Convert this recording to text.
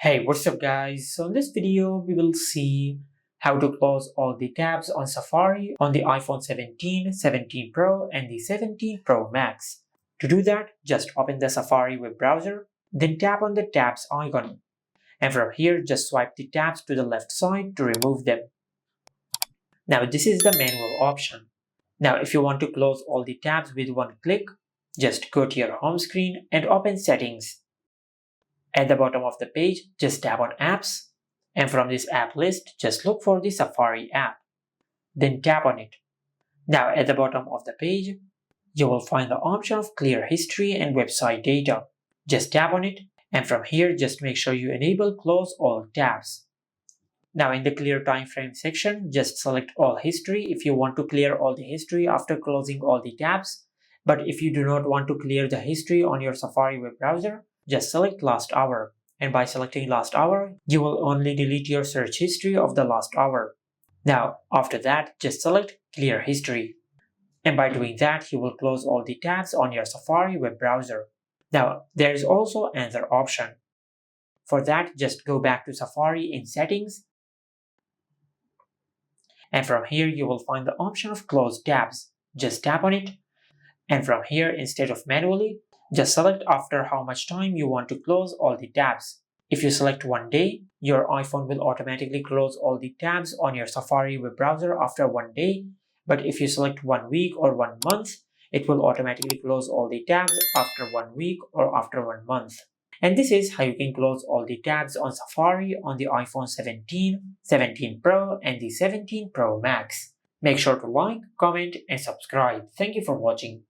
Hey, what's up guys? So in this video, we will see how to close all the tabs on Safari on the iPhone 17, 17 Pro and the 17 Pro Max. To do that, just open the Safari web browser, then tap on the tabs icon. And from here, just swipe the tabs to the left side to remove them. Now this is the manual option. Now if you want to close all the tabs with one click, just go to your home screen and open Settings. At the bottom of the page, just tap on Apps, and from this app list, just look for the Safari app. Then tap on it. Now at the bottom of the page, you will find the option of Clear History and Website Data. Just tap on it, and from here, just make sure you enable Close All Tabs. Now in the Clear Time Frame section, just select All History if you want to clear all the history after closing all the tabs. But if you do not want to clear the history on your Safari web browser, just select Last Hour. And by selecting Last Hour, you will only delete your search history of the last hour. Now, after that, just select Clear History. And by doing that, you will close all the tabs on your Safari web browser. Now, there is also another option. For that, just go back to Safari in Settings. And from here, you will find the option of Close Tabs. Just tap on it. And from here, instead of manually, just select after how much time you want to close all the tabs. If you select 1 day, your iPhone will automatically close all the tabs on your Safari web browser after 1 day. But if you select 1 week or 1 month, it will automatically close all the tabs after 1 week or after 1 month. And this is how you can close all the tabs on Safari on the iPhone 17, 17 Pro and the 17 Pro Max. Make sure to like, comment and subscribe. Thank you for watching.